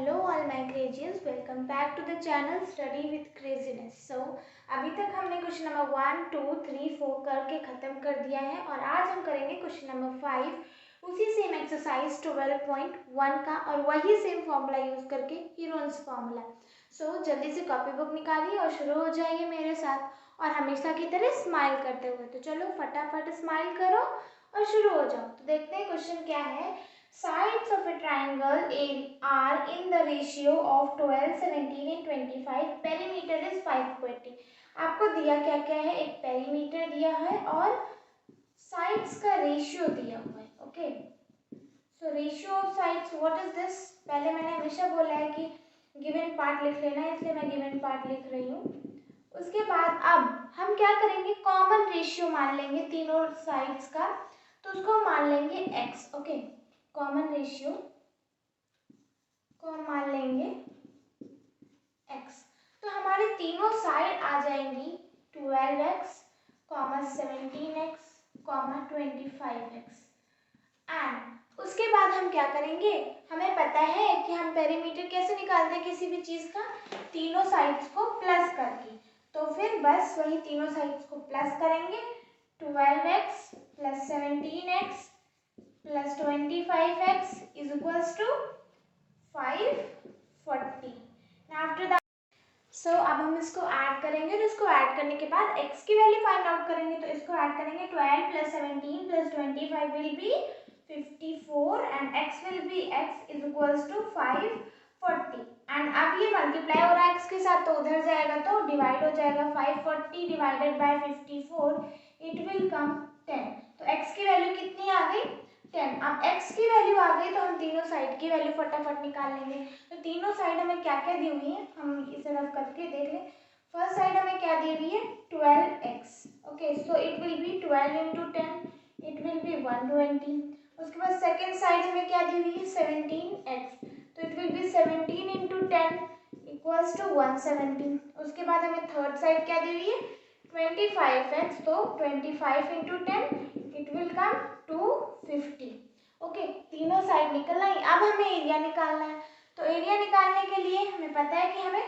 Hello all my crazians, welcome back to the channel study with craziness. So अभी तक हमने question number 1, 2, 3, 4 करके ख़त्म कर दिया है और आज हम करेंगे क्वेश्चन नंबर 5 उसी सेम एक्सरसाइज 12.1 का और वही सेम फॉर्मूला यूज़ करके हीरोन्स फार्मूला। सो जल्दी से कॉपी बुक निकालिए और शुरू हो जाइए मेरे साथ और हमेशा की तरह स्माइल करते हुए। तो चलो फटाफट स्माइल करो और शुरू हो जाओ। तो देखते हैं क्वेश्चन क्या है। Sides of a triangle are in the ratio of 12, 17 and 25. Perimeter is 520. आपको दिया क्या क्या है, एक पेरीमीटर दिया है और साइड्स का रेशियो दिया हुआ है। Okay, so ratio of sides what is this. पहले मैंने हमेशा बोला है कि गिवन पार्ट लिख लेना, इसलिए मैं गिवन पार्ट लिख रही हूँ। उसके बाद अब हम क्या करेंगे, कॉमन रेशियो मान लेंगे तीनों साइड्स का, तो उसको मान लेंगे x। ओके, कॉमन रेशियो को हम मान लेंगे x। तो हमारे तीनों साइड आ जाएंगी 12x, 17x, 25x। एंड उसके बाद हम क्या करेंगे, हमें पता है कि हम पेरीमीटर कैसे निकालते हैं किसी भी चीज़ का, तीनों साइड्स को प्लस करके। तो फिर बस वही तीनों साइड्स को प्लस करेंगे, 12x plus 17x plus 25x is equals to 540. Now after that, so अब हम इसको ऐड करेंगे और इसको ऐड करने के बाद x की वैल्यू फाइंड आउट करेंगे। तो इसको ऐड करेंगे, 12 plus 17 plus 25 will be 54 and x will be x is equals to 540। And अब ये मल्टीप्लाई हो रहा है x के साथ, तो उधर जाएगा तो डिवाइड हो जाएगा, 540 divided by 54 it will come 10। तो x की वैल्यू कितनी आ गई, 10। अब x की वैल्यू आ गई तो हम तीनों साइड की वैल्यू फटाफट निकाल लेंगे। तो तीनों साइड हमें क्या क्या दी हुई है, हम इसे रफ करके देख लें। फर्स्ट साइड हमें क्या दी हुई है, 12x। Okay, so it will B 12 into 10, it will B 120। उसके बाद सेकेंड साइड हमें क्या दी हुई है, 17x, तो it will be 17 into 10 equals to 170। उसके बाद हमें थर्ड साइड क्या दी हुई है, 25x, तो 25 into 10 it will come 250। Okay, तीनों साइड निकलना है। अब हमें एरिया निकालना है। तो एरिया निकालने के लिए हमें पता है कि हमें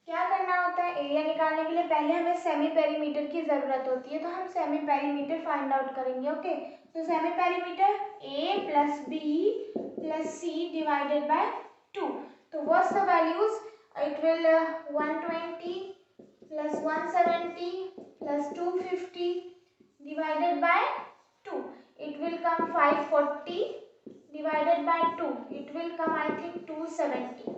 क्या करना होता है। एरिया निकालने के लिए पहले हमें सेमी पेरीमीटर की जरूरत होती है, तो हम सेमी पेरीमीटर फाइंड आउट करेंगे। ओके, तो semi perimeter a plus B plus C divided by 2। तो what's the values, it will 120 plus 170 plus 250 divided by 2, it will come 540 divided by 2, it will come I think 270.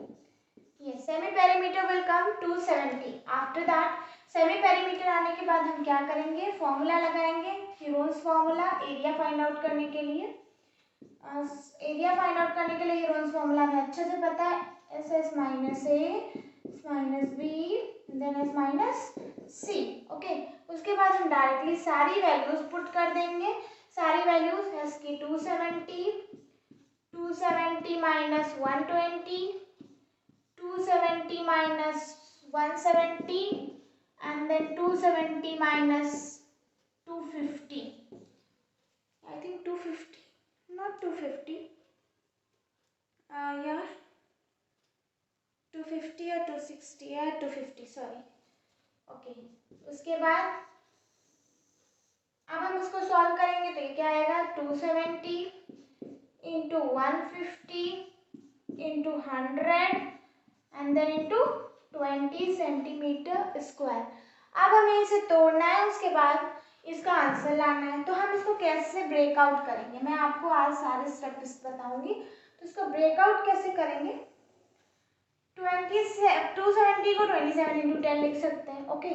Yes, semi perimeter will come 270. After that semi perimeter आने के बाद हम क्या करेंगे, formula लगाएंगे, Heron's formula area find out करने के लिए। एरिया फाइंड आउट करने के लिए हीरोन्स फॉर्मूला हमें अच्छे से पता है, S S minus A minus B then S minus C. Okay, उसके बाद हम डायरेक्टली सारी वैल्यूज पुट कर देंगे। सारी वैल्यूज एस की 270 minus 120, 270 minus 170 and then 270 minus 250। I think 250, not 250 यार, 250 या 260 या 250, सॉरी। ओके, उसके बाद अब हम इसको सॉल्व करेंगे तो ये क्या आएगा, 270 into 150 into 100 and then into 20 centimetre square. अब हमें इसे तोड़ना है, उसके बाद इसका आंसर लाना है। तो हम इसको कैसे ब्रेकआउट करेंगे, मैं आपको आज सारे स्टेप्स बताऊंगी। तो इसको ब्रेकआउट कैसे करेंगे, 270 को 27 इंटू 10 लिख सकते हैं। ओके,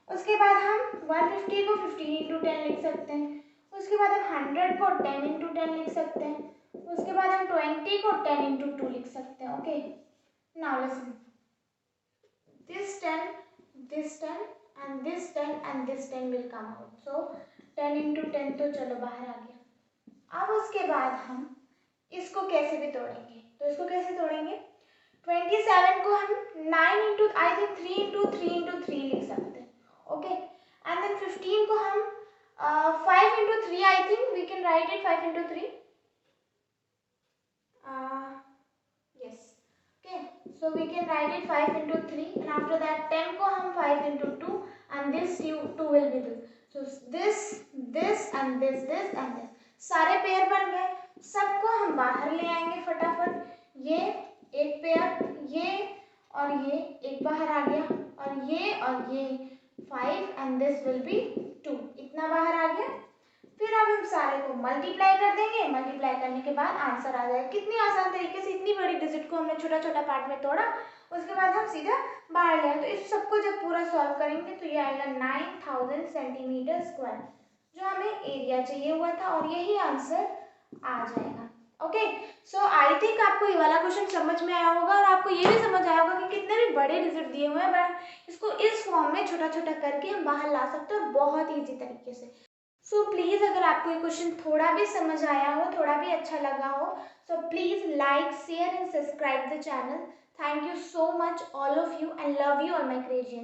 उसके बाद हम 150 को 15 इंटू 10 लिख सकते हैं। उसके बाद हम 100 को 10 इंटू 10 लिख सकते हैं। उसके बाद हम 20 को 10 इंटू 2 लिख सकते हैं। Okay, now listen, this 10 and this 10 and this 10 will come out, so 10 into 10 तो चलो बाहर आ गया। अब उसके बाद हम इसको कैसे भी तोड़ेंगे, तो इसको कैसे तोड़ेंगे, 27 को हम 9 into I think 3 into 3 into 3 लिख सकते हैं। ओके, एंड देन 15 को हम 5 into 3 I think we can write it 5 into 3। Yes, So we can write it 5 into 3 and after that 10 को हम 5 into 2 and this 2 will be this. So this and this and this. सारे pair बन गए, सबको हम बाहर ले आएंगे फटाफट. ये एक पेयर, ये और ये एक बाहर आ गया और ये 5 and this will be 2. इतना बाहर आ गया. फिर अब हम सारे को मल्टीप्लाई कर देंगे. मल्टीप्लाई करने के बाद आंसर आ जाएगा. कितनी आसान तरीके से इतनी बड़ी डिजिट को हमने छोटा छोटा पार्ट में तोड़ा, उसके बाद हम सीधा बाहर ले आए. तो इस सबको जब पूरा सॉल्व करेंगे तो ये आएगा 9000 सेंटीमीटर स्क्वायर, जो हमें एरिया चाहिए हुआ था, और यही आंसर आ जाएगा. ओके, सो आई थिंक आपको ये वाला क्वेश्चन समझ में आया होगा और आपको ये भी समझ आया होगा कि कितने भी बड़े डिजिट दिए हुए हैं बट इसको इस फॉर्म में छोटा छोटा करके हम बाहर ला सकते हैं और बहुत ईजी तरीके से. सो प्लीज़ अगर आपको ये क्वेश्चन थोड़ा भी समझ आया हो, थोड़ा भी अच्छा लगा हो, so please like, share and subscribe the channel. Thank you so much all of you and love you all my creations.